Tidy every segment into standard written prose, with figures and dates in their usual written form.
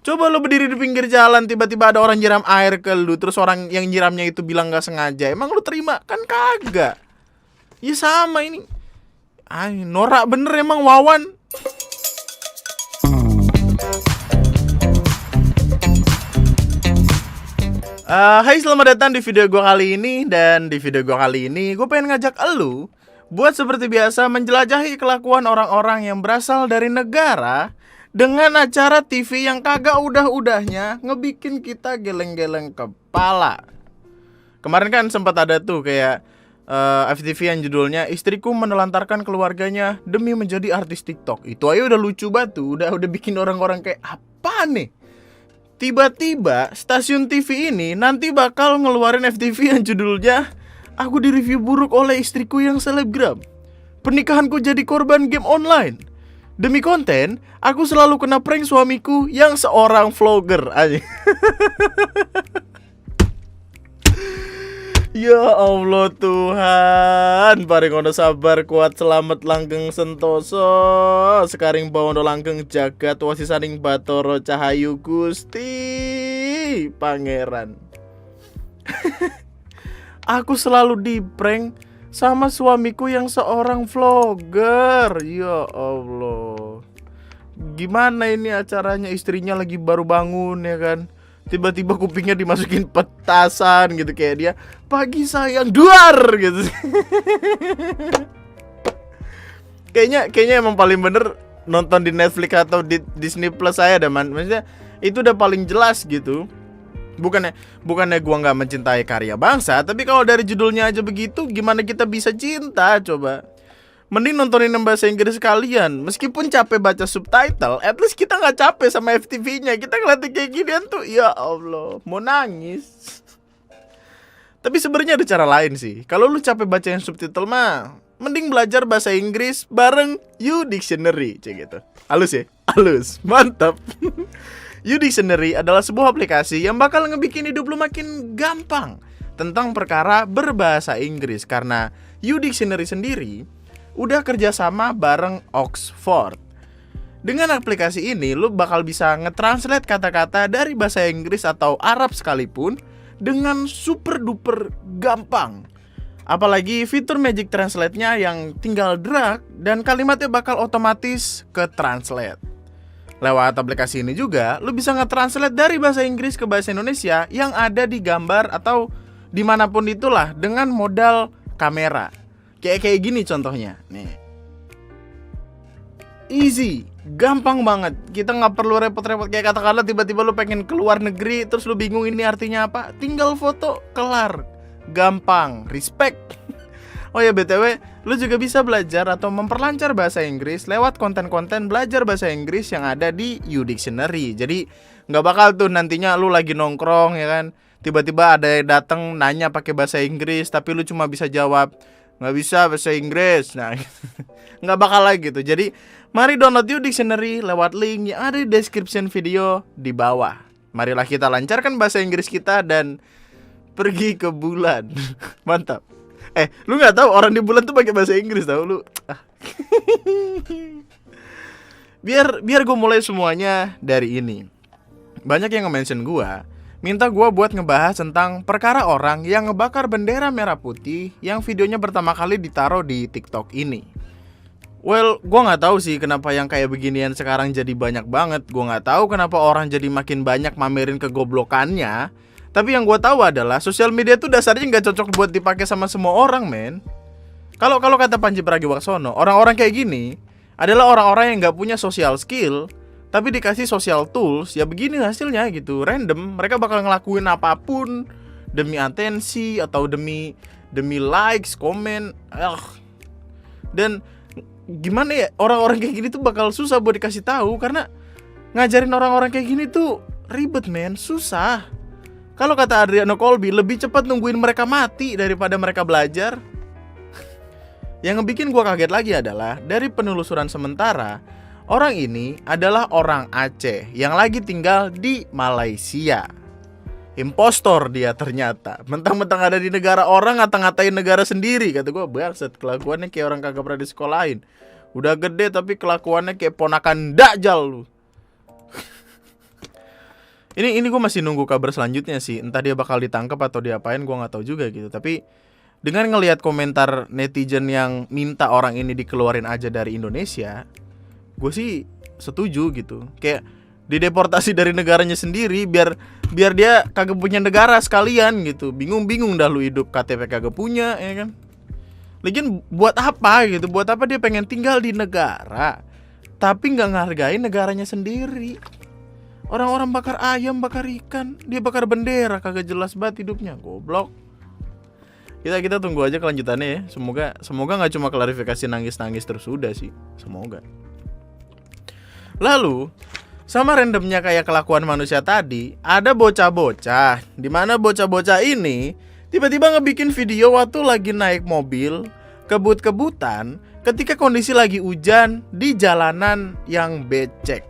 Coba lu berdiri di pinggir jalan, tiba-tiba ada orang nyiram air ke lu, terus orang yang nyiramnya itu bilang gak sengaja. Emang lu terima? Kan kagak. Ya sama ini. Norak bener emang Wawan. Hai, selamat datang di video gue kali ini. Dan di video gue kali ini gue pengen ngajak elu buat seperti biasa menjelajahi kelakuan orang-orang yang berasal dari negara dengan acara TV yang kagak udah-udahnya ngebikin kita geleng-geleng kepala. Kemarin kan sempat ada tuh kayak FTV yang judulnya "Istriku menelantarkan keluarganya demi menjadi artis TikTok". Itu aja udah lucu banget tuh, udah bikin orang-orang kayak apa nih? Tiba-tiba stasiun TV ini nanti bakal ngeluarin FTV yang judulnya "Aku direview buruk oleh istriku yang selebgram. Pernikahanku jadi korban game online. Demi konten, aku selalu kena prank suamiku yang seorang vlogger." Aja. Ya Allah Tuhan, paringono sabar kuat selamat langgeng sentoso, sekaring bawono langgeng jagat wasisaning Batara Cahayu Gusti Pangeran. Aku selalu di prank sama suamiku yang seorang vlogger. Ya Allah, gimana ini acaranya? Istrinya lagi baru bangun ya kan, tiba-tiba kupingnya dimasukin petasan gitu, kayak dia "Pagi sayang, duar" gitu. Kayaknya emang paling bener nonton di Netflix atau di Disney Plus saya dah, man. Maksudnya itu udah paling jelas gitu. Bukannya gua nggak mencintai karya bangsa, tapi kalau dari judulnya aja begitu, gimana kita bisa cinta coba? Mending nontonin yang bahasa Inggris kalian. Meskipun capek baca subtitle, at least kita nggak capek sama FTV-nya. Kita ngeliatin kayak ginian tuh, ya Allah, mau nangis. Tapi sebenarnya ada cara lain sih. Kalau lu capek baca yang subtitle mah, mending belajar bahasa Inggris bareng U-Dictionary, cek gitu. Halus ya? Halus, mantap. U-Dictionary adalah sebuah aplikasi yang bakal ngebikin hidup lu makin gampang tentang perkara berbahasa Inggris. Karena U-Dictionary sendiri udah kerjasama bareng Oxford. Dengan aplikasi ini, lu bakal bisa nge-translate kata-kata dari bahasa Inggris atau Arab sekalipun dengan super duper gampang. Apalagi fitur Magic Translate-nya yang tinggal drag dan kalimatnya bakal otomatis ke translate. Lewat aplikasi ini juga, lu bisa nge-translate dari bahasa Inggris ke bahasa Indonesia yang ada di gambar atau dimanapun itulah dengan modal kamera. Kayak gini contohnya, nih. Easy, gampang banget. Kita nggak perlu repot-repot. Kayak katakanlah tiba-tiba lu pengen keluar negeri, terus lu bingung ini artinya apa, tinggal foto, kelar. Gampang, respect. Oh ya BTW, lu juga bisa belajar atau memperlancar bahasa Inggris lewat konten-konten belajar bahasa Inggris yang ada di U-Dictionary. Jadi nggak bakal tuh nantinya lu lagi nongkrong ya kan, tiba-tiba ada yang datang nanya pakai bahasa Inggris, tapi lu cuma bisa jawab nggak bisa bahasa Inggris. Nah, nggak bakal lagi gitu. Jadi mari download U-Dictionary lewat link yang ada di description video di bawah. Marilah kita lancarkan bahasa Inggris kita dan pergi ke bulan. Mantap. Lu nggak tahu orang di bulan tuh pakai bahasa Inggris, tahu lu? Biar gue mulai semuanya dari ini. Banyak yang nge-mention gue, minta gue buat ngebahas tentang perkara orang yang ngebakar bendera merah putih yang videonya pertama kali ditaruh di TikTok ini. Well, gue nggak tahu sih kenapa yang kayak beginian sekarang jadi banyak banget. Gue nggak tahu kenapa orang jadi makin banyak mamerin kegoblokannya. Tapi yang gue tahu adalah sosial media tuh dasarnya nggak cocok buat dipakai sama semua orang, men. Kalau kata Panji Pragiwaksono, orang-orang kayak gini adalah orang-orang yang nggak punya social skill, tapi dikasih social tools, ya begini hasilnya gitu, random. Mereka bakal ngelakuin apapun demi atensi atau demi likes, komen. Dan gimana ya, orang-orang kayak gini tuh bakal susah buat dikasih tahu karena ngajarin orang-orang kayak gini tuh ribet, men, susah. Kalau kata Adriano Colby, lebih cepat nungguin mereka mati daripada mereka belajar. Yang ngebikin gue kaget lagi adalah dari penelusuran sementara, orang ini adalah orang Aceh yang lagi tinggal di Malaysia. Impostor dia ternyata. Mentang-mentang ada di negara orang, ngata-ngatain negara sendiri. Kata gue, bangsat, kelakuannya kayak orang kagak pernah di sekolahin. Udah gede tapi kelakuannya kayak ponakan Dajjal lu. Ini gue masih nunggu kabar selanjutnya sih. Entah dia bakal ditangkap atau diapain, gue nggak tahu juga gitu. Tapi dengan ngelihat komentar netizen yang minta orang ini dikeluarin aja dari Indonesia, gue sih setuju gitu. Kayak dideportasi dari negaranya sendiri biar dia kagak punya negara sekalian gitu. Bingung-bingung dah lu hidup KTP kagak punya, ya kan? Lagian buat apa gitu? Buat apa dia pengen tinggal di negara tapi nggak ngehargain negaranya sendiri? Orang-orang bakar ayam, bakar ikan, dia bakar bendera, kagak jelas banget hidupnya, goblok. Kita tunggu aja kelanjutannya ya. Semoga nggak cuma klarifikasi nangis terus udah sih. Semoga. Lalu sama randomnya kayak kelakuan manusia tadi, ada bocah-bocah. Dimana bocah-bocah ini tiba-tiba ngebikin video waktu lagi naik mobil kebut-kebutan ketika kondisi lagi hujan di jalanan yang becek.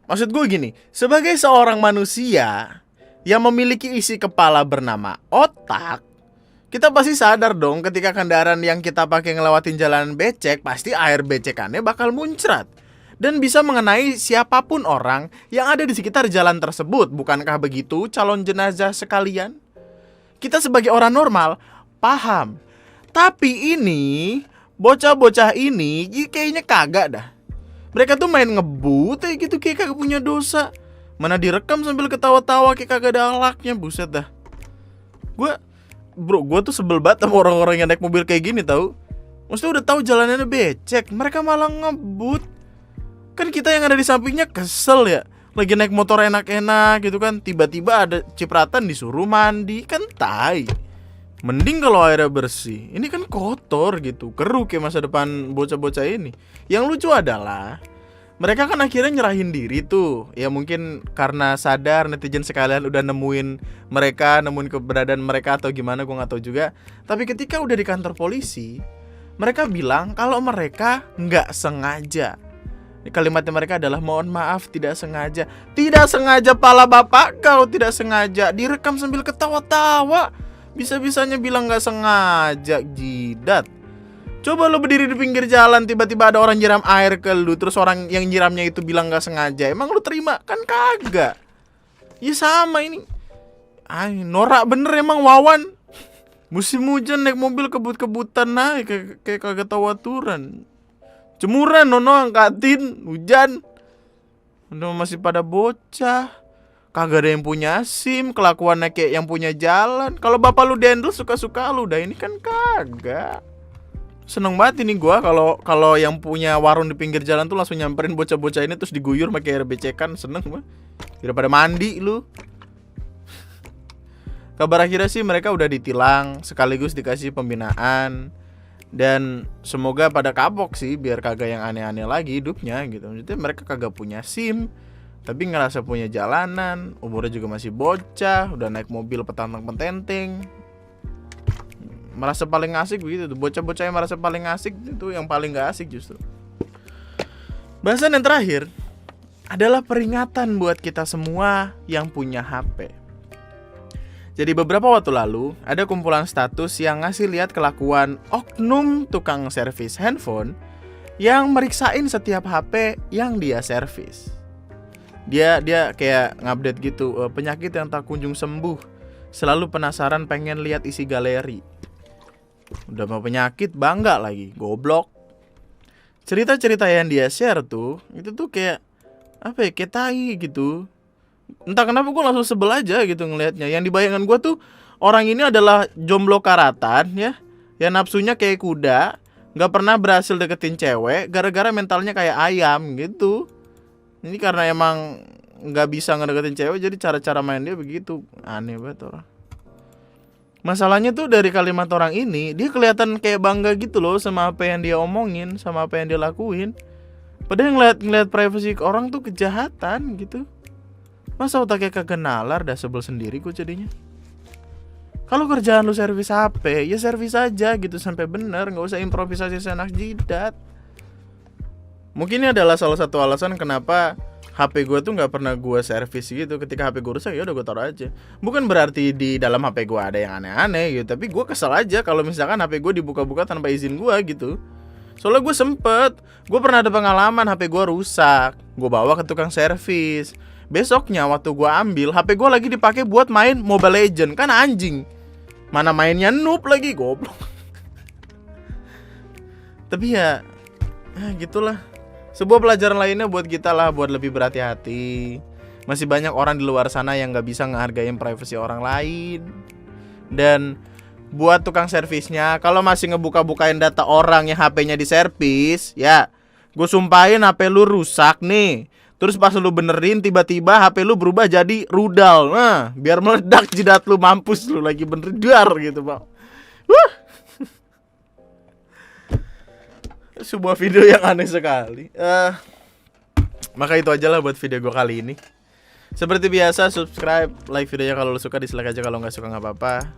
Maksud gue gini, sebagai seorang manusia yang memiliki isi kepala bernama otak, kita pasti sadar dong ketika kendaraan yang kita pakai ngelewatin jalanan becek, pasti air becekannya bakal muncrat dan bisa mengenai siapapun orang yang ada di sekitar jalan tersebut. Bukankah begitu calon jenazah sekalian? Kita sebagai orang normal paham. Tapi ini bocah-bocah ini kayaknya kagak dah. Mereka tuh main ngebut gitu, kayak kagak punya dosa. Mana direkam sambil ketawa-tawa kayak kagak ada akhlaknya, buset dah. Gue tuh sebel banget sama orang-orang yang naik mobil kayak gini tau. Maksudnya udah tahu jalanannya becek, mereka malah ngebut. Kan kita yang ada di sampingnya kesel ya. Lagi naik motor enak-enak gitu kan, tiba-tiba ada cipratan disuruh mandi, kan tai. Mending kalau airnya bersih. Ini kan kotor gitu, keruh kayak masa depan bocah-bocah ini. Yang lucu adalah mereka kan akhirnya nyerahin diri tuh. Ya mungkin karena sadar netizen sekalian udah nemuin keberadaan mereka atau gimana, gue gak tahu juga. Tapi ketika udah di kantor polisi, mereka bilang kalau mereka gak sengaja. Kalimatnya mereka adalah mohon maaf tidak sengaja. Tidak sengaja pala bapak kau, tidak sengaja. Direkam sambil ketawa-tawa. Bisa-bisanya bilang gak sengaja, jidat. Coba lu berdiri di pinggir jalan, tiba-tiba ada orang nyiram air ke lu, terus orang yang nyiramnya itu bilang gak sengaja. Emang lu terima? Kan kagak. Ya sama ini. Norak bener emang Wawan. Musim hujan naik mobil kebut-kebutan naik kayak kagak tahu aturan. Jemuran nono angkatin, hujan. Udah masih pada bocah. Kagak ada yang punya SIM, kelakuannya kayak yang punya jalan. Kalau bapak lu dendel suka-suka lu, dah ini kan kagak. Seneng banget ini gua kalau yang punya warung di pinggir jalan tuh langsung nyamperin bocah-bocah ini terus diguyur pakai air becekan, seneng gua. Daripada mandi lu. Kabar akhirnya sih mereka udah ditilang sekaligus dikasih pembinaan. Dan semoga pada kapok sih biar kagak yang aneh-aneh lagi hidupnya gitu. Maksudnya mereka kagak punya SIM tapi ngerasa punya jalanan, umurnya juga masih bocah, udah naik mobil petantang-petenteng. Merasa paling asik begitu tuh, bocah-bocah yang merasa paling asik itu yang paling gak asik justru. Bahasan yang terakhir adalah peringatan buat kita semua yang punya HP. Jadi beberapa waktu lalu ada kumpulan status yang ngasih lihat kelakuan oknum tukang servis handphone yang meriksain setiap HP yang dia servis. Dia kayak ngupdate gitu, penyakit yang tak kunjung sembuh, selalu penasaran pengen lihat isi galeri. Udah mau penyakit bangga lagi, goblok. Cerita-cerita yang dia share tuh, itu tuh kayak apa ya, kayak tai gitu. Entah kenapa gue langsung sebel aja gitu ngelihatnya. Yang dibayangkan gue tuh orang ini adalah jomblo karatan ya, yang nafsunya kayak kuda, gak pernah berhasil deketin cewek gara-gara mentalnya kayak ayam gitu. Ini karena emang gak bisa ngedeketin cewek, jadi cara-cara main dia begitu. Aneh banget orang. Masalahnya tuh dari kalimat orang ini, dia kelihatan kayak bangga gitu loh sama apa yang dia omongin, sama apa yang dia lakuin. Padahal ngeliat privasi orang tuh kejahatan gitu. Masa otaknya kagak nalar, dah sebel sendiri gue jadinya. Kalau kerjaan lu servis HP, ya servis aja gitu sampai bener, gak usah improvisasi senak jidat. Mungkin ini adalah salah satu alasan kenapa HP gue tuh nggak pernah gue servis gitu. Ketika HP gue rusak ya udah gue taruh aja. Bukan berarti di dalam HP gue ada yang aneh-aneh gitu, tapi gue kesel aja kalau misalkan HP gue dibuka-buka tanpa izin gue gitu. Soalnya gue pernah ada pengalaman HP gue rusak, gue bawa ke tukang servis. Besoknya waktu gue ambil, HP gue lagi dipakai buat main Mobile Legend. Kan anjing, mana mainnya noob lagi, goblok. Tapi ya gitulah. Sebuah pelajaran lainnya buat kita lah, buat lebih berhati-hati. Masih banyak orang di luar sana yang gak bisa ngehargain privasi orang lain. Dan buat tukang servisnya, kalau masih ngebuka-bukain data orang yang HP-nya diservis, ya gue sumpahin HP lu rusak nih. Terus pas lu benerin tiba-tiba HP lu berubah jadi rudal. Nah, biar meledak jidat lu, mampus lu lagi benerin dar gitu, Bang. Sebuah video yang aneh sekali. Maka itu aja lah buat video gue kali ini. Seperti biasa, subscribe, like videonya kalau lu suka, dislike aja kalau nggak suka nggak apa-apa.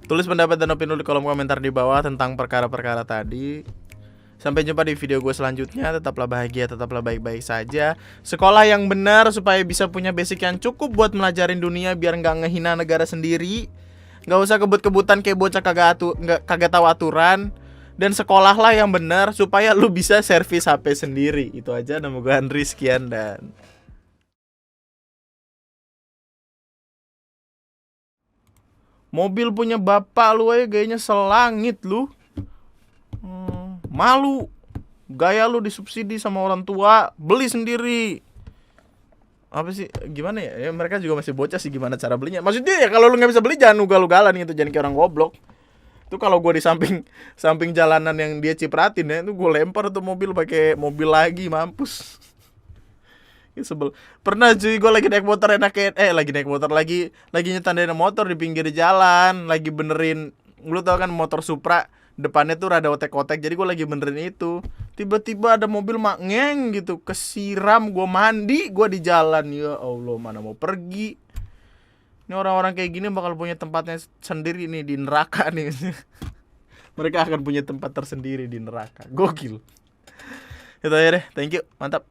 Tulis pendapat dan opini lu di kolom komentar di bawah tentang perkara-perkara tadi. Sampai jumpa di video gue selanjutnya. Tetaplah bahagia, tetaplah baik-baik saja. Sekolah yang benar supaya bisa punya basic yang cukup buat melajarin dunia biar nggak ngehina negara sendiri. Nggak usah kebut-kebutan kayak bocah kagak tahu aturan. Dan sekolahlah yang benar supaya lu bisa servis HP sendiri. Itu aja, nama gue Andri, sekian dan mobil punya bapak lu aja gayanya selangit lu. Malu. Gaya lu disubsidi sama orang tua, beli sendiri. Apa sih, gimana ya? Mereka juga masih bocah sih, gimana cara belinya. Maksudnya ya kalau lu gak bisa beli jangan ugal-ugalan gitu, jangan kayak orang goblok. Itu kalau gue di samping jalanan yang dia cipratin ya, itu gue lempar tuh mobil pakai mobil lagi, mampus. Ya sebel. Pernah cuy, gue lagi naik motor lagi nyetandain motor di pinggir jalan, lagi benerin, lu tau kan motor Supra depannya tuh rada otek-otek, jadi gue lagi benerin itu. Tiba-tiba ada mobil ngeng gitu, kesiram, gue mandi, gue di jalan. Ya Allah, mana mau pergi. Ini orang-orang kayak gini bakal punya tempatnya sendiri nih di neraka nih. Mereka akan punya tempat tersendiri di neraka. Gokil. Itu aja deh, thank you, mantap.